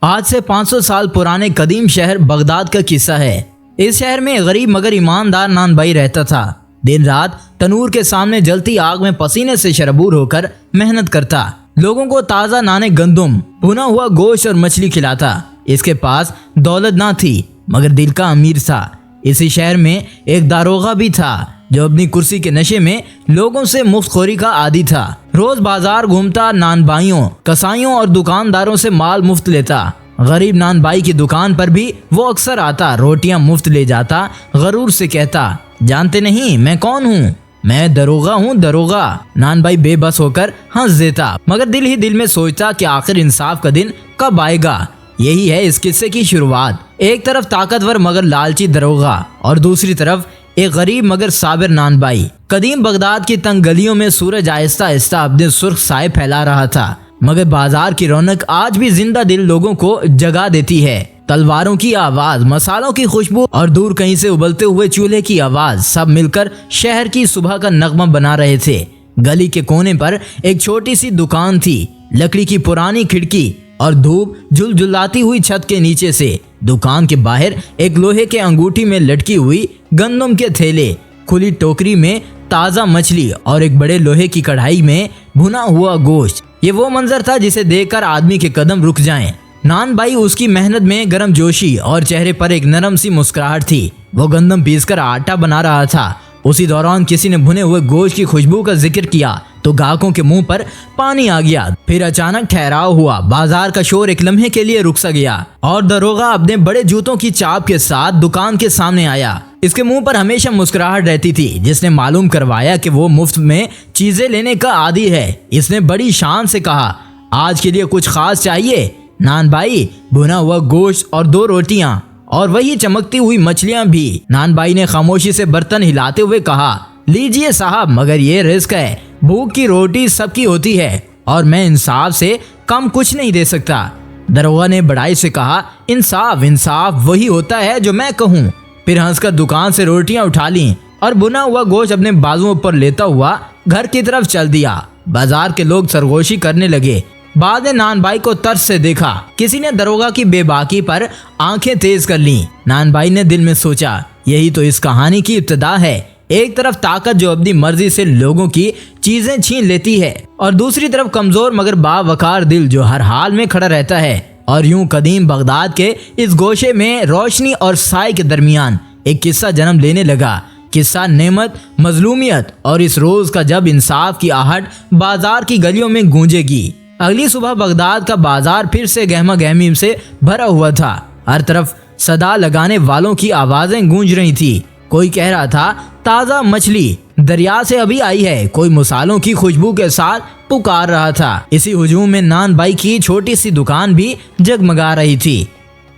आज से 500 साल पुराने कदीम शहर बगदाद का किस्सा है। इस शहर में गरीब मगर ईमानदार नान भाई रहता था। दिन रात तनूर के सामने जलती आग में पसीने से शरबूर होकर मेहनत करता, लोगों को ताज़ा नाने गंदुम, भुना हुआ गोश्त और मछली खिलाता। इसके पास दौलत ना थी मगर दिल का अमीर था। इसी शहर में एक दारोगा भी था जो अपनी कुर्सी के नशे में लोगों से मुफ्तखोरी का आदी था। रोज बाजार घूमता, नान भाइयों, कसाईयों और दुकानदारों से माल मुफ्त लेता। गरीब नान भाई की दुकान पर भी वो अक्सर आता, रोटियां मुफ्त ले जाता, गरूर से कहता, जानते नहीं मैं कौन हूँ, मैं दरोगा हूँ, दरोगा। नान भाई बेबस होकर हंस देता मगर दिल ही दिल में सोचता कि आखिर इंसाफ का दिन कब आएगा। यही है इस किस्से की शुरुआत। एक तरफ ताकतवर मगर लालची दरोगा और दूसरी तरफ एक गरीब मगर साबिर नान भाई। कदीम बगदाद की तंग गलियों में सूरज आहिस्ता आहिस्ता अपने सुर्ख साए फैला रहा था मगर बाजार की रौनक आज भी जिंदा दिल लोगों को जगा देती है। तलवारों की आवाज, मसालों की खुशबू और दूर कहीं से उबलते हुए चूल्हे की आवाज सब मिलकर शहर की सुबह का नगमा बना रहे थे। गली के कोने पर एक छोटी सी दुकान थी, लकड़ी की पुरानी खिड़की और धूप झुलझुलाती हुई छत के नीचे से दुकान के बाहर एक लोहे के अंगूठी में लटकी हुई गंदम के थैले, खुली टोकरी में ताज़ा मछली और एक बड़े लोहे की कढ़ाई में भुना हुआ गोश्त। ये वो मंजर था जिसे देखकर आदमी के कदम रुक जाएं। नान भाई उसकी मेहनत में गर्म जोशी और चेहरे पर एक नरम सी मुस्कुराहट थी। वो गंदम पीसकर आटा बना रहा था। उसी दौरान किसी ने भुने हुए गोश्त की खुशबू का जिक्र किया तो ग्राहकों के मुंह पर पानी आ गया। फिर अचानक ठहराव हुआ, बाजार का शोर एक लम्हे के लिए रुक सा गया और दरोगा अपने बड़े जूतों की चाप के साथ दुकान के सामने आया। इसके मुंह पर हमेशा मुस्कुराहट रहती थी, जिसने मालूम करवाया कि वो मुफ्त में चीजें लेने का आदी है। इसने बड़ी शान से कहा, आज के लिए कुछ खास चाहिए? नान भाई, भुना हुआ गोश्त और 2 रोटियां और वही चमकती हुई मछलियां भी। नान भाई ने खामोशी से बर्तन हिलाते हुए कहा, लीजिए साहब, मगर ये रिस्क है। भूख की रोटी सबकी होती है और मैं इंसाफ से कम कुछ नहीं दे सकता। दरोगा ने बड़ाई से कहा, इंसाफ इंसाफ वही होता है जो मैं कहूँ। फिर हंसकर दुकान से रोटियां उठा ली और भुना हुआ गोश्त अपने बाजुओं पर लेता हुआ घर की तरफ चल दिया। बाजार के लोग सरगोशी करने लगे। बाद में नान भाई को तरस से देखा। किसी ने दरोगा की बेबाकी पर आंखें तेज कर लीं। नान भाई ने दिल में सोचा, यही तो इस कहानी की इब्तिदा है। एक तरफ ताकत जो अपनी मर्जी से लोगों की चीजें छीन लेती है और दूसरी तरफ कमजोर मगर बावकार दिल जो हर हाल में खड़ा रहता है। और यूं कदीम बगदाद के इस गोशे में रोशनी और साए के दरमियान एक किस्सा जन्म लेने लगा। किस्सा नेमत, मजलूमियत और इस रोज का जब इंसाफ की आहट बाजार की गलियों में गूंजेगी। अगली सुबह बगदाद का बाजार फिर से गहमा गहमी से भरा हुआ था। हर तरफ सदा लगाने वालों की आवाजें गूंज रही थी। कोई कह रहा था, ताज़ा मछली दरिया से अभी आई है। कोई मसालों की खुशबू के साथ पुकार रहा था। इसी हुजूम में नान भाई की छोटी सी दुकान भी जगमगा रही थी।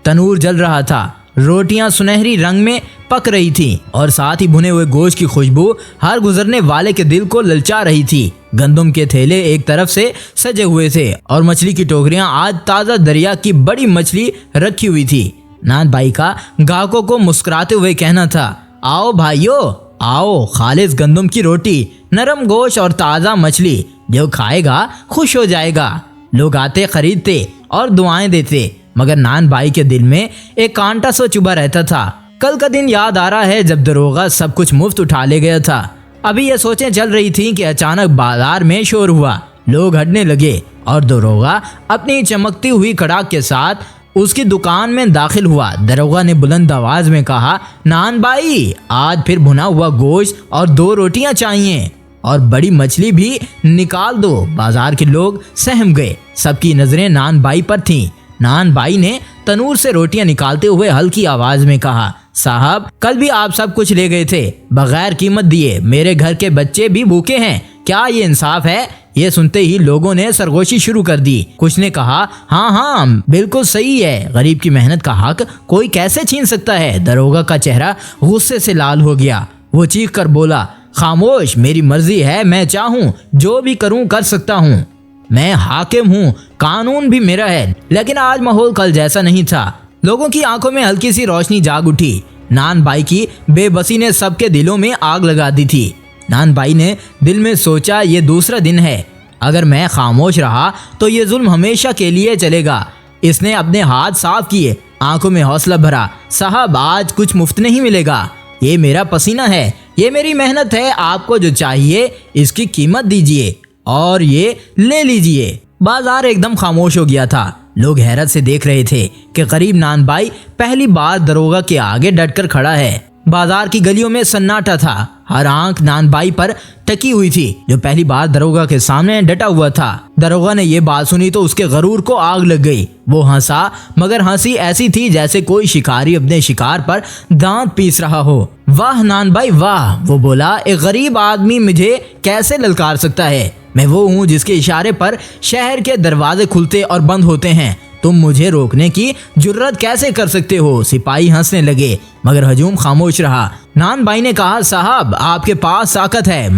तनूर जल रहा था, रोटियां सुनहरी रंग में पक रही थी और साथ ही भुने हुए गोश्त की खुशबू हर गुजरने वाले के दिल को ललचा रही थी। गंदम के थैले एक तरफ से सजे हुए थे और मछली की टोकरियां आज ताज़ा दरिया की बड़ी मछली रखी हुई थी। नान भाई का ग्राहकों को मुस्कुराते हुए कहना था, आओ भाइयों आओ, खालिस गंदम की रोटी, नरम गोश्त और ताज़ा मछली, जो खाएगा खुश हो जाएगा। लोग आते, खरीदते और दुआएं देते मगर नान भाई के दिल में एक कांटा सा चुभा रहता था। कल का दिन याद आ रहा है जब दरोगा सब कुछ मुफ्त उठा ले गया था। अभी ये सोचें चल रही थी कि अचानक बाजार में शोर हुआ, लोग हटने लगे और दरोगा अपनी चमकती हुई कड़ाक के साथ उसकी दुकान में दाखिल हुआ। दरोगा ने बुलंद आवाज में कहा, नान भाई, आज फिर भुना हुआ गोश्त और 2 रोटियां चाहिए और बड़ी मछली भी निकाल दो। बाजार के लोग सहम गए, सबकी नजरें नान भाई पर थीं। नान भाई ने तनूर से रोटियां निकालते हुए हल्की आवाज में कहा, साहब, कल भी आप सब कुछ ले गए थे बगैर कीमत दिए। मेरे घर के बच्चे भी भूखे हैं, क्या ये इंसाफ है? ये सुनते ही लोगों ने सरगोशी शुरू कर दी। कुछ ने कहा, हाँ हाँ बिल्कुल सही है, गरीब की मेहनत का हक कोई कैसे छीन सकता है। दरोगा का चेहरा गुस्से से लाल हो गया। वो चीख कर बोला, खामोश, मेरी मर्जी है, मैं चाहूँ जो भी करूँ कर सकता हूँ। मैं हाकिम हूँ, कानून भी मेरा है। लेकिन आज माहौल कल जैसा नहीं था। लोगों की आंखों में हल्की सी रोशनी जाग उठी। नान भाई की बेबसी ने सबके दिलों में आग लगा दी थी। नान भाई ने दिल में सोचा, ये दूसरा दिन है, अगर मैं खामोश रहा तो ये जुल्म हमेशा के लिए चलेगा। इसने अपने हाथ साफ किए, आंखों में हौसला भरा। साहब, आज कुछ मुफ्त नहीं मिलेगा, ये मेरा पसीना है, ये मेरी मेहनत है, आपको जो चाहिए इसकी कीमत दीजिए और ये ले लीजिए। बाजार एकदम खामोश हो गया था। लोग हैरत से देख रहे थे कि गरीब नानबाई पहली बार दरोगा के आगे डटकर खड़ा है। बाजार की गलियों में सन्नाटा था। हर आंख नानबाई पर टकी हुई थी, जो पहली बार दरोगा के सामने डटा हुआ था। दरोगा ने ये बात सुनी तो उसके गरूर को आग लग गई। वो हंसा, मगर हंसी ऐसी थी जैसे कोई शिकारी अपने शिकार पर दांत पीस रहा हो। वाह नानबाई वाह, वो बोला, एक गरीब आदमी मुझे कैसे ललकार सकता है? मैं वो हूँ जिसके इशारे पर शहर के दरवाजे खुलते और बंद होते हैं। तुम मुझे रोकने की जुर्रत कैसे कर सकते हो? सिपाही हंसने लगे, मगर हजूम खामोश रहा। नानबाई ने कहा, साहब, आपके पास ताकत है,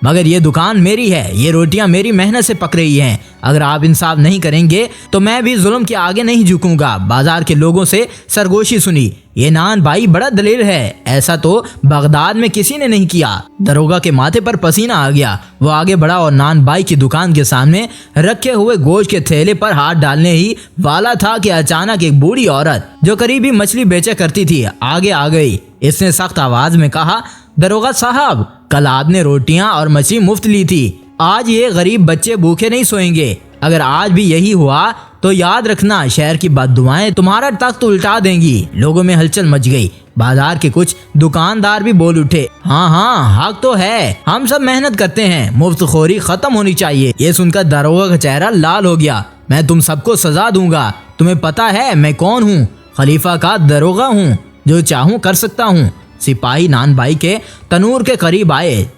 मगर ये दुकान मेरी है, ये रोटियां मेरी मेहनत से पक रही हैं। अगर आप इंसाफ नहीं करेंगे तो मैं भी जुल्म के आगे नहीं झुकूंगा। बाजार के लोगों से सरगोशी सुनी। ये नानबाई बड़ा दलेर है, ऐसा तो बगदाद में किसी ने नहीं किया। दरोगा के माथे पर पसीना आ गया। वो आगे बढ़ा और नानबाई की दुकान के सामने रखे हुए गोश्त के थैले पर हाथ डालने ही वाला था कि अचानक एक बूढ़ी औरत जो करीबी मछली बेचा करती थी आगे आ गई। इसने सख्त आवाज में कहा, दरोगा साहब, कल आपने रोटियां और मछली मुफ्त ली थी। आज ये गरीब बच्चे भूखे नहीं सोएंगे। अगर आज भी यही हुआ तो याद रखना, शहर की बददुआएं तुम्हारा तख्त उल्टा देंगी। लोगों में हलचल मच गई। बाजार के कुछ दुकानदार भी बोल उठे, हाँ, हक तो है, हम सब मेहनत करते हैं, मुफ्तखोरी खत्म होनी चाहिए। ये सुनकर दरोगा का चेहरा लाल हो गया। मैं तुम सबको सजा दूंगा। तुम्हें पता है मैं कौन हूँ? खलीफा का दरोगा हूँ, जो चाहूँ कर सकता हूँ। सिपाही नानबाई के तनूर के करीब आए,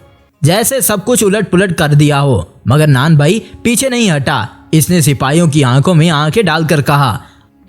जैसे सब कुछ उलट पुलट कर दिया हो, मगर नानबाई पीछे नहीं हटा। इसने सिपाहियों की आंखों में आंखें डालकर कहा,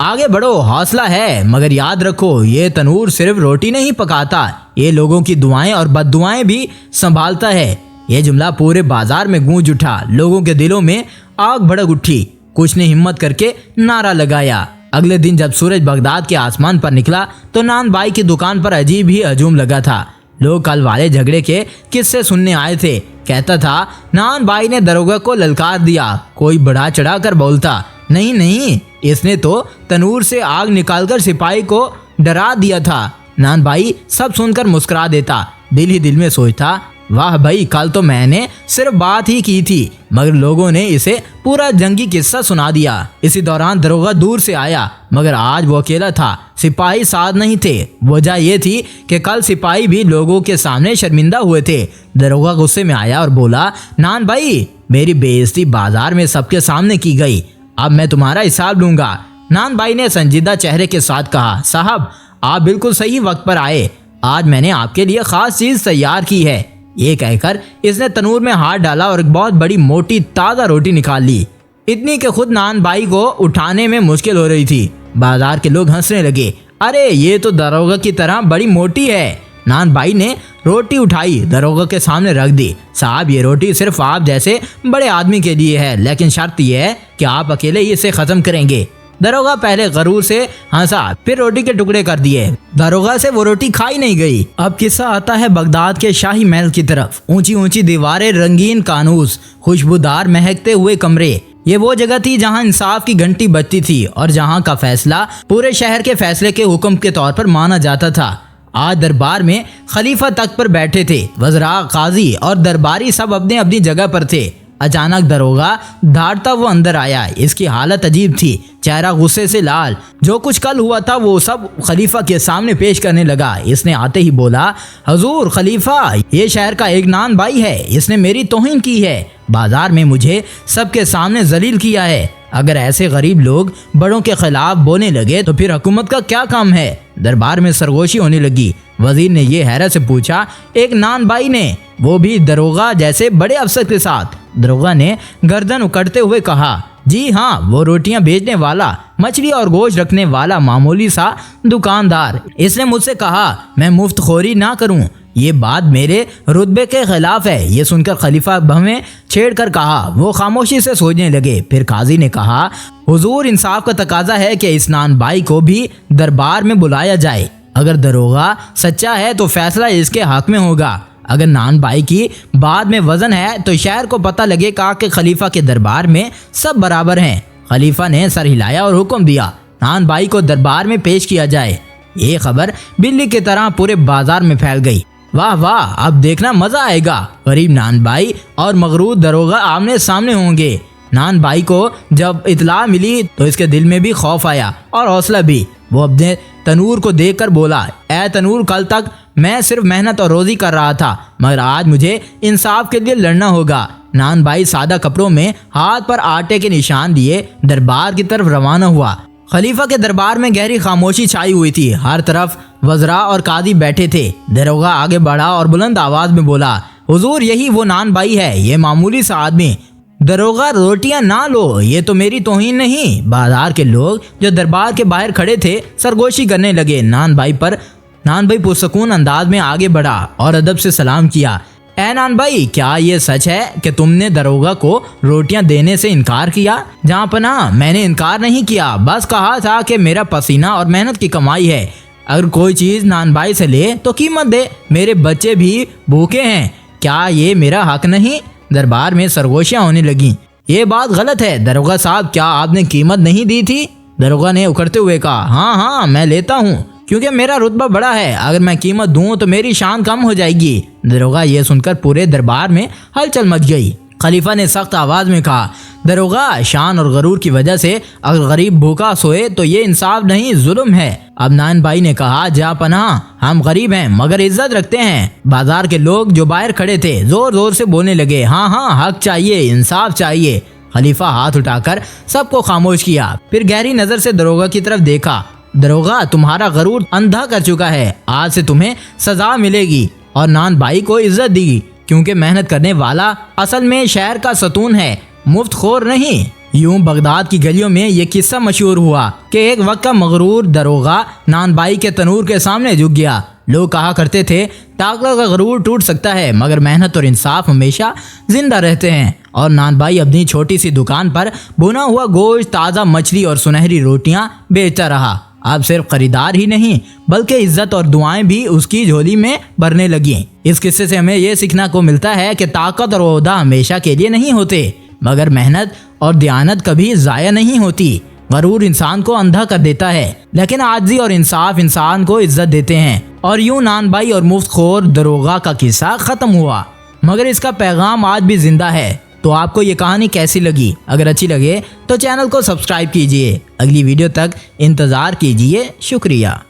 आगे बढ़ो, हौसला है, मगर याद रखो, ये तनूर सिर्फ रोटी नहीं पकाता, ये लोगों की दुआएं और बद्दुआएं भी संभालता है। यह जुमला पूरे बाजार में गूंज उठा। लोगों के दिलों में आग भड़क उठी। कुछ ने हिम्मत करके नारा लगाया। अगले दिन जब सूरज बगदाद के आसमान पर निकला तो नानबाई की दुकान पर अजीब ही हजूम लगा था। लोग कल वाले झगड़े के किस्से सुनने आए थे। कहता था, नानबाई ने दरोगा को ललकार दिया। कोई बढ़ा चढ़ा कर बोलता, नहीं, इसने तो तनूर से आग निकालकर सिपाही को डरा दिया था। नानबाई सब सुनकर मुस्कुरा देता। दिल ही दिल में सोचता, वाह भाई, कल तो मैंने सिर्फ बात ही की थी, मगर लोगों ने इसे पूरा जंगी किस्सा सुना दिया। इसी दौरान दरोगा दूर से आया, मगर आज वो अकेला था। सिपाही साथ नहीं थे। वजह ये थी कि कल सिपाही भी लोगों के सामने शर्मिंदा हुए थे। दरोगा गुस्से में आया और बोला, नानबाई, मेरी बेइज्जती बाजार में सबके सामने की गई, अब मैं तुम्हारा हिसाब लूंगा। नानबाई ने संजीदा चेहरे के साथ कहा, साहब, आप बिल्कुल सही वक्त पर आए। आज मैंने आपके लिए खास चीज तैयार की है। ये कहकर इसने तनूर में हाथ डाला और एक बहुत बड़ी मोटी ताज़ा रोटी निकाल ली, इतनी कि खुद नानबाई को उठाने में मुश्किल हो रही थी। बाजार के लोग हंसने लगे, अरे ये तो दरोगा की तरह बड़ी मोटी है। नानबाई ने रोटी उठाई, दरोगा के सामने रख दी। साहब, ये रोटी सिर्फ आप जैसे बड़े आदमी के लिए है, लेकिन शर्त यह है कि आप अकेले ही इसे खत्म करेंगे। दरोगा पहले गरूर से हंसा, फिर रोटी के टुकड़े कर दिए। दरोगा से वो रोटी खाई नहीं गई। अब किस्सा आता है बगदाद के शाही महल की तरफ। ऊंची ऊंची दीवारें, रंगीन कानूस, खुशबूदार महकते हुए कमरे। ये वो जगह थी जहां इंसाफ की घंटी बजती थी और जहां का फैसला पूरे शहर के फैसले के हुक्म के तौर पर माना जाता था। आज दरबार में खलीफा तख्त पर बैठे थे। वज़रा, काजी और दरबारी सब अपने अपनी जगह पर थे। अचानक दरोगा दौड़ता वो अंदर आया। इसकी हालत अजीब थी, चेहरा गुस्से से लाल। जो कुछ कल हुआ था वो सब खलीफा के सामने पेश करने लगा। इसने आते ही बोला, हजूर खलीफा, ये शहर का एक नानबाई है, इसने मेरी तौहीन की है, बाजार में मुझे सबके सामने जलील किया है। अगर ऐसे गरीब लोग बड़ों के खिलाफ बोलने लगे तो फिर हुकूमत का क्या काम है? दरबार में सरगोशी होने लगी। वजीर ने ये हैरत से पूछा, एक नानबाई ने, वो भी दरोगा जैसे बड़े अफसर के साथ? दरोगा ने गर्दन उकड़ते हुए कहा, जी हाँ, वो रोटियां बेचने वाला, मछली और गोश्त रखने वाला मामूली सा दुकानदार। इसने मुझसे कहा मैं मुफ्तखोरी ना करूं, ये बात मेरे रुतबे के खिलाफ है। ये सुनकर खलीफा भवें छेड़ कर कहा। वो खामोशी से सोचने लगे। फिर काजी ने कहा, हुजूर, इंसाफ का तकाजा है कि इस नानबाई को भी दरबार में बुलाया जाए। अगर दरोगा सच्चा है तो फैसला इसके हक में होगा। अगर नानबाई की बात में वजन है तो शहर को पता लगेगा कि खलीफा के दरबार में सब बराबर हैं। खलीफा ने सर हिलाया और हुक्म दिया, नान भाई को दरबार में पेश किया जाए। ये खबर बिल्ली की तरह पूरे बाजार में फैल गई। वाह वाह, अब देखना मजा आएगा। गरीब नान भाई और मगरूर दरोगा आमने सामने होंगे। नान भाई को जब इतला मिली तो इसके दिल में भी खौफ आया और हौसला भी। वो अपने तनूर को देखकर बोला, ऐ तनूर, कल तक मैं सिर्फ मेहनत और रोजी कर रहा था, मगर आज मुझे इंसाफ के लिए लड़ना होगा। नान भाई सादा कपड़ों में हाथ पर आटे के निशान दिए दरबार की तरफ रवाना हुआ। खलीफा के दरबार में गहरी खामोशी छाई हुई थी। हर तरफ वज़रा और कादी बैठे थे। दरोगा आगे बढ़ा और बुलंद आवाज में बोला, हुजूर, यही वो नान भाई है, ये मामूली सा आदमी। दरोगा, रोटियां ना लो, ये तो मेरी तौहीन नहीं। बाजार के लोग जो दरबार के बाहर खड़े थे सरगोशी करने लगे। नान भाई पुरसकून अंदाज में आगे बढ़ा और अदब से सलाम किया। ऐ नान भाई, क्या ये सच है कि तुमने दरोगा को रोटियां देने से इनकार किया? जहाँ पनाह, मैंने इनकार नहीं किया, बस कहा था कि मेरा पसीना और मेहनत की कमाई है। अगर कोई चीज़ नान भाई से ले तो कीमत दे, मेरे बच्चे भी भूखे हैं, क्या ये मेरा हक नहीं? दरबार में सरगोशियां होने लगी। ये बात गलत है दरोगा साहब, क्या आपने कीमत नहीं दी थी? दरोगा ने उखड़ते हुए कहा, हाँ, मैं लेता हूँ, क्योंकि मेरा रुतबा बड़ा है। अगर मैं कीमत दूं तो मेरी शान कम हो जाएगी। दरोगा ये सुनकर पूरे दरबार में हलचल मच गई। खलीफा ने सख्त आवाज में कहा, दरोगा, शान और गरूर की वजह से अगर गरीब भूखा सोए तो ये इंसाफ नहीं, जुल्म है। अब नान भाई ने कहा, जा पनाह, हम गरीब हैं मगर इज्जत रखते हैं। बाजार के लोग जो बाहर खड़े थे जोर जोर से बोलने लगे, हाँ, हक चाहिए, इंसाफ चाहिए। खलीफा हाथ उठाकर सबको खामोश किया, फिर गहरी नजर से दरोगा की तरफ देखा। दरोगा, तुम्हारा गरूर अंधा कर चुका है, आज से तुम्हें सजा मिलेगी। और नान भाई को इज्जत दी, क्योंकि मेहनत करने वाला असल में शहर का सतून है, मुफ्त खोर नहीं। यूं बगदाद की गलियों में ये किस्सा मशहूर हुआ कि एक वक्त का मगरूर दरोगा नान भाई के तनूर के सामने झुक गया। लोग कहा करते थे, ताकत का गरूर टूट सकता है मगर मेहनत और इंसाफ हमेशा जिंदा रहते हैं। और नान भाई अपनी छोटी सी दुकान पर भुना हुआ गोश्त, ताज़ा मछली और सुनहरी रोटियां बेचता रहा। अब सिर्फ खरीदार ही नहीं बल्कि इज्जत और दुआएं भी उसकी झोली में भरने लगी। इस किस्से से हमें यह सीखना को मिलता है कि ताकत और ओहदा हमेशा के लिए नहीं होते, मगर मेहनत और दयानत कभी जाया नहीं होती। गरूर इंसान को अंधा कर देता है, लेकिन आजिज़ी और इंसाफ इंसान को इज्जत देते हैं। और यूं नान भाई और मुफ्तखोर दरोगा का किस्सा खत्म हुआ, मगर इसका पैगाम आज भी जिंदा है। तो आपको ये कहानी कैसी लगी? अगर अच्छी लगे तो चैनल को सब्सक्राइब कीजिए। अगली वीडियो तक इंतज़ार कीजिए। शुक्रिया।